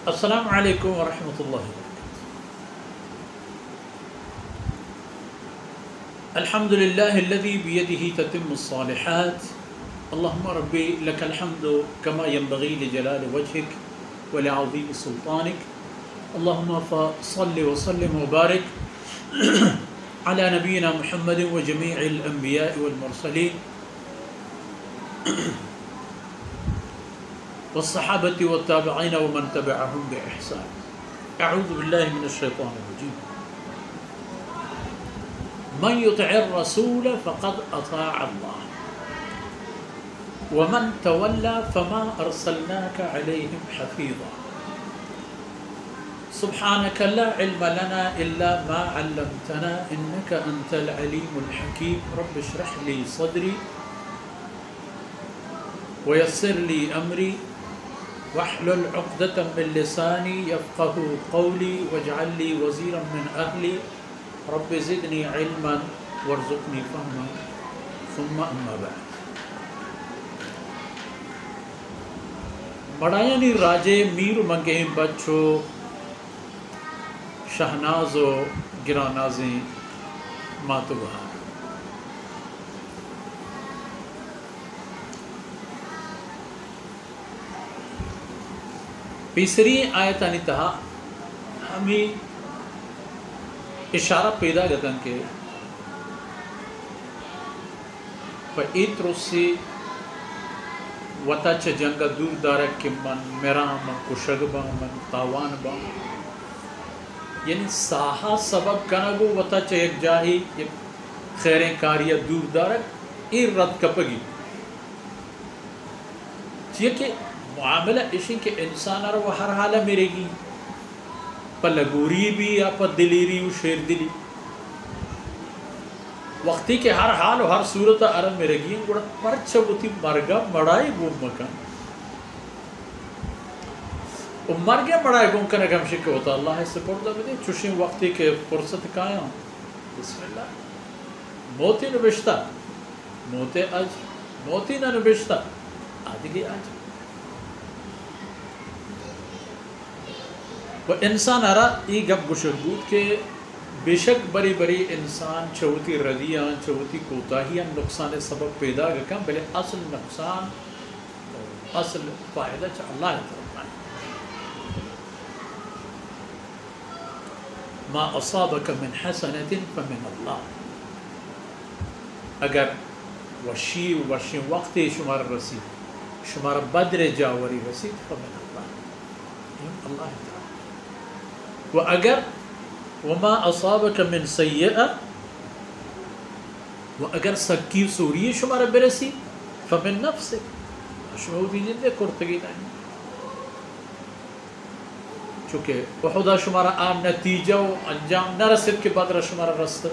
السلام علیکم ورحمۃ اللہ وبرکاتہ۔ الحمد للہ الذی بیدہ تتم الصالحات، اللہم ربی لک الحمد کما ینبغی لجلال وجہک ولعظیم سلطانک، اللہم فصل وسلم وبارک علی نبینا محمد وجمیع الانبیاء والمرسلین والصحابة والتابعين ومن تبعهم بإحسان۔ اعوذ باللہ من الشیطان الرجیم۔ من يطع الرسول فقد اطاع اللہ ومن تولى فما ارسلناك عليهم حفيظا سبحانك لا علم لنا الا ما علمتنا انك انت العليم الحكيم رب اشرح لي صدري ويسر لي امري واحلل عقدة من لساني يفقهوا قولي واجعل لي وزيرا من أهلي رب زدني علما وارزقني فهما ثم أما بعد۔ بڑایانی راجے میر منگے بچو شہنازو گرانازیں ماتو بہار۔ تیسری آیت انتہا ہمیں اشارہ پیدا گتن کے فَإِتْرُ سی وطا چھ جنگ دور دارک کہ من میران من کشگ با من تاوان با، یعنی ساہا سبب کنگو وطا چھ ایک جاہی ایک خیریں کاریہ دور دارک ای رد کپگی یہ کہ معاملہ اسی کہ انسان رو ہر حالہ میرے گی پا لگوری بھی یا پا دلیری و شیر دلی وقتی کہ ہر حال و ہر صورت عرب میرے گی گوڑا پرچہ ہوتی مرگا مڑائی گو مکان و مرگا مڑائی گو کنک ہم شکر ہوتا اللہ سے پردہ بدے چوشیں وقتی کہ فرصت کایا بسم اللہ موتی نبشتہ موتی اج موتی نبشتہ آدھگی آج و انسان ارا ای گب گشک بود کہ بے شک بری بری انسان چوتی ردیاں چوتی کوتاہیاں نقصان سبب پیدا گکم بلے اصل نقصان اصل فائدہ چا اللہ طرف ما اصابک من حسنت فمن اللہ۔ اگر وشی وقت شمار رسید شمار بدر جاوری رسید فمن اللہ اللہ طرف، و اگر وما اصابک من سیئہ و اگر سکی سوری شمارا برسی فمن نفسک شمودی جندے کرتگی نہیں، چونکہ احدا شمارا آن نتیجہ و انجام نہ رسد کے بعد شمارا رست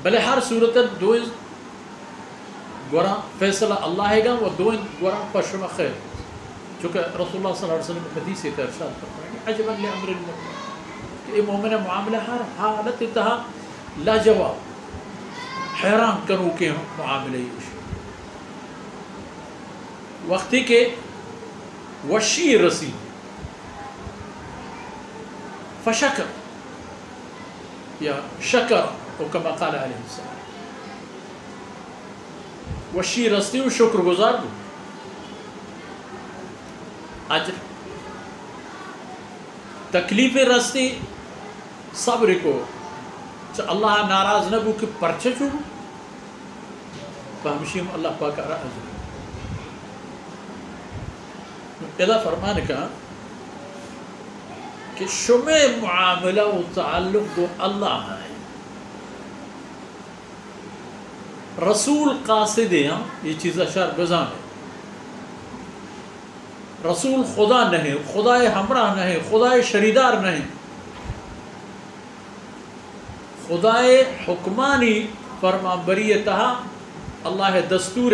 بلے ہر صورت دو گورا فیصلہ اللہ ہے گا و دو گورا پشم خیر، چونکہ رسول اللہ صلی اللہ علیہ وسلم حدیث سے ارشاد فرمائے عجبا لامر المؤمن کہ مومن معاملہ ہر حالت انتہا لاجواب حیران کرو کہ معاملہ وقتی کے وشی رسی فشکر یا شکر او کما قال علیہ السلام وشی رسی و شکر گزار دو اجر تکلیف رستی صبر کو اللہ ناراض نہ بو کہ پرچے چھو فہمشیم اللہ پاک ارہ اجر اذا فرمانے کا کہ شمع معاملہ و تعلق دو اللہ ہے، رسول قاصد ہیں یہ چیز اشار بزان ہے، رسول خدا نہیں، خدا ہمراہ نہیں، خدا شریدار نہیں، خدا حکمانی فرما بریتہا اللہ دستور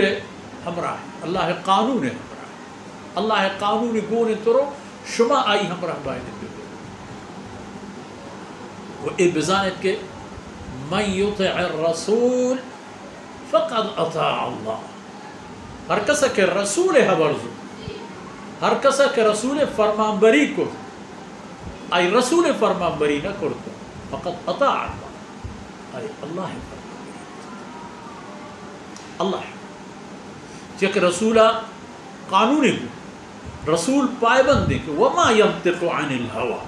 ہمراہ اللہ قانون ہمراہ اللہ قانون گون ترو شما آئی ہمراہ باید و اے بزانت کے من یطع الرسول فقد اطاع اللہ ہر کسا کہ رسول حبرزو ہر کسا کہ رسول فرمانبری کو ای رسول فرمانبری نہ کرتا فقط اطاع اللہ ای اللہ فرمانبری اللہ چک رسولہ قانونی کو رسول پائبندی کو وما ينطق عن الهوى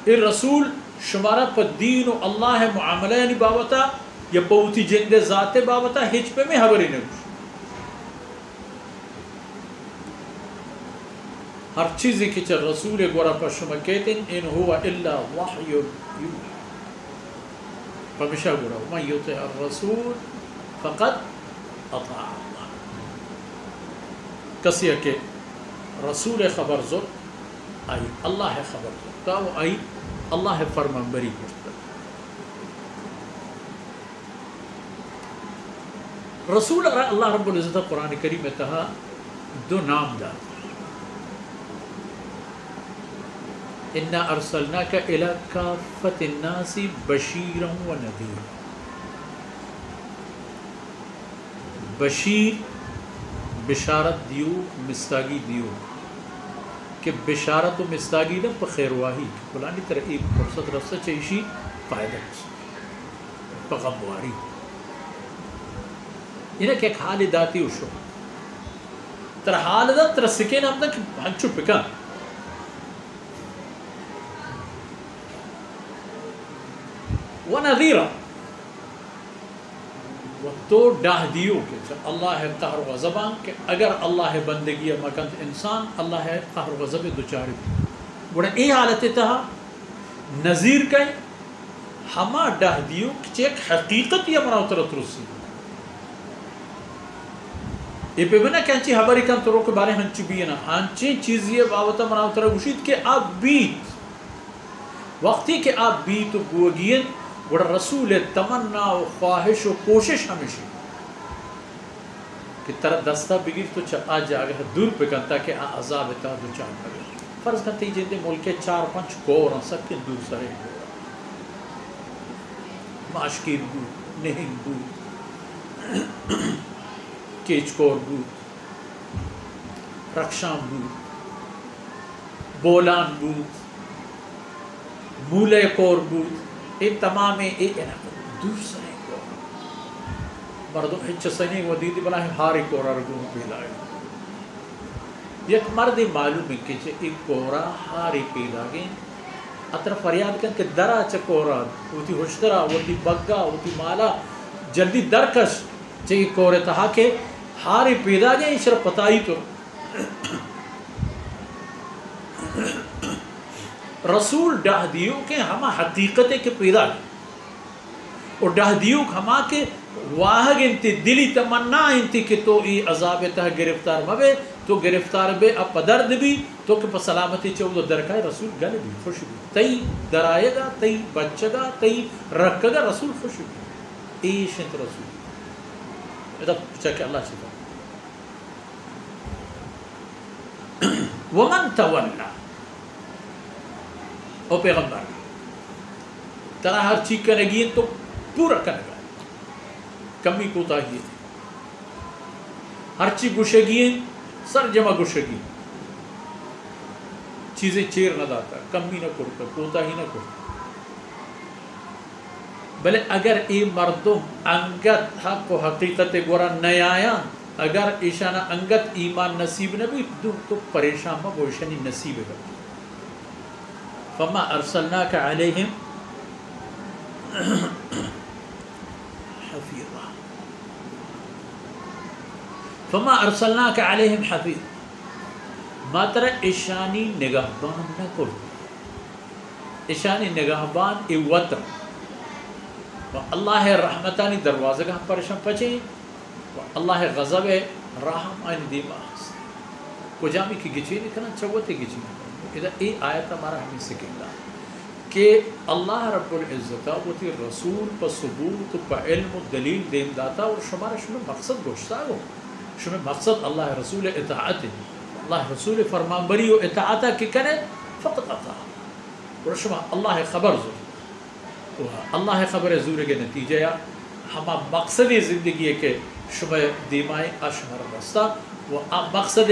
یہ رسول شمارا پر دین و اللہ معاملہ یعنی بابتا یا پوتی جند ذات بابتا ہچ پہ میں حبری نہیں ہر چیزی کی چل رسول گورا پر شما کہتے ہیں ان ہوا الا وحی یوحى پمیشہ گورا ومن یطع الرسول فقد اطاع اللہ کسی ہے کہ رسول خبر زد آئی اللہ خبر زد تا وہ آئی اللہ فرمان بری کرتا رسول اللہ رب العزت قرآن کریم میں کہا دو نام دار اِنَّا أَرْسَلْنَاكَ إِلَىٰ كَافَّةِ النَّاسِ بَشِيرًا وَنَذِيرًا بشیر بشارت دیو مستاگی دیو کہ بشارت و مستاگی نہ پخیرواہی بلانی طرح ایک فرصت رفتا چاہیشی فائدہ پغمواری انہیں کہ ایک حال داتی وشو تر حال دا تر سکین ہم دا کہ ہنچو پکا وَنَذِيرًا و تو ڈاہ دیو کہ اللہ ہے قہر و غضبان کہ اگر اللہ ہے بندگی مکند انسان اللہ ہے قہر و غضب دوچاری بڑا ای حالت تہا نظیر کئی ہما ڈاہ دیو کہ ایک حقیقت یا مناو ترت رسی یہ پہ بنا کہ ہنچی حبری کن ترو کے بارے ہنچی بینا ہنچی چیزی باوتا مناو ترہ گوشید کہ آپ بیت وقتی کہ آپ بیت و گوگین بڑا رسول تمنا و خواہش و کوشش ہمیشہ کہ ترہ دستہ بگیر تو آ جاگہ دور پہ کنتا کہ عذاب تا دو چاہ پگے فرض کرتے جندے ملک 4-5 گورا سب کے دور سرے گورا ماشکیر بود نہنگ بود کیچکور بود رکشان بود بولان بود مولے کور بود ایک تمام ایک دوسرے کو مردوں ہچ سنی و دیدی بلا ہے ہاری کورا رگوں پیلائے یک مردی معلوم ہے کہ ایک کورا ہاری پیلائے اتر فریاد کن کہ درا چا کورا ہوتی ہوشترا ہوتی بگا ہوتی مالا جلدی درکش چاہیے کورے تہا کہ ہاری پیدا گئے اشرا پتائی تو رسول ڈاہ دیو کہ ہما حقیقت کے پیدا اور ڈاہ دیو ہما کے واہگ انتی دلی تمنا انتی کہ تو ای عذاب تہ گرفتار مبے تو گرفتار بے اب درد بھی تو کہ سلامتی چودہ درکائے رسول گل بھی خوش بھی تی درائے گا تی بچے گا تی رکھ گا رسول خوش بھی ایشنت رسول ادھا پوچھا کہ اللہ چھتا ومن تولا او پیغمبر ترا ہر چیز کرنگی تو پورا کرنگا کمی کوتا ہی ہر چیز گوشگی سر جمع گوشگی چیزیں چیر نہ داتا کمی نہ کرتا کوتا ہی نہ کرتا بلے اگر ای مردم انگت حق و حقیقت گورا نیایا اگر ایشانہ انگت ایمان نصیب نہ بھی تو پریشان میں بوشنی نصیب ہے فما ارسلناک علیہم حفیظا فما ارسلناک علیہم حفیظ ما ترى ایشانی نگہبان نہ کرو ایشانی نگہبان ای وطن اللہ رحمتانی دروازہ کا ہم پریشان پچے اللہ غضب رحم آئین دیما کو جامی کی گچی نہیں کرنا چوتے گچی نہیں ادھا ای آیت ہمارا ہمیں سکھنگا کہ اللہ رب العزت وہ رسول پا ثبوت پا علم و دلیل دیم داتا اور شمارا شمیں مقصد گوشتا ہو شمیں مقصد اللہ رسول اطاعت اللہ رسول فرمانبری و اطاعتا کی کرے فقط اطاع اور شما اللہ خبر زور اللہ خبر زور کے نتیجہ یا ہما مقصد زندگی ہے کہ شما دیمای اشمر بستا و مقصد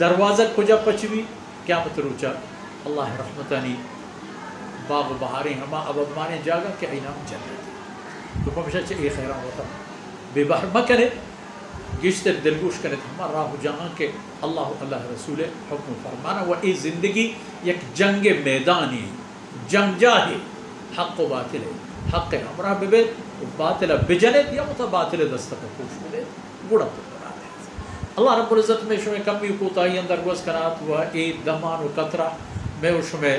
دروازہ کجا پچوی قیامت روچا اللہ رحمتانی باغ و بہاری ہما اب مانے جاگا کہ اینام جنت تو ہمیشہ چاہیے خیران ہوتا بے بہر مکنے گشتر دلگوش کرنے ہما راہ جہاں کہ اللہ رسول حکم فرمانا و ای زندگی یک جنگ میدانی جنگ جاہی حق و باطل ہے حق ہمراہ ببیت باطل بجنت یا متباطل دستک پوش ببیت گوڑا تو بنا دے اللہ رب العزت میں شمیں کمی کوتاہی اندر گوز کنات و ای دمان و قطرہ میں شمیں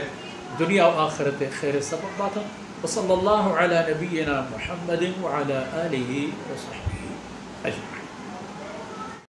دنیا و آخرت خیر سبب باتا وصلی اللہ علی نبینا محمد وعلی آلہ وصحبہ اجمعین.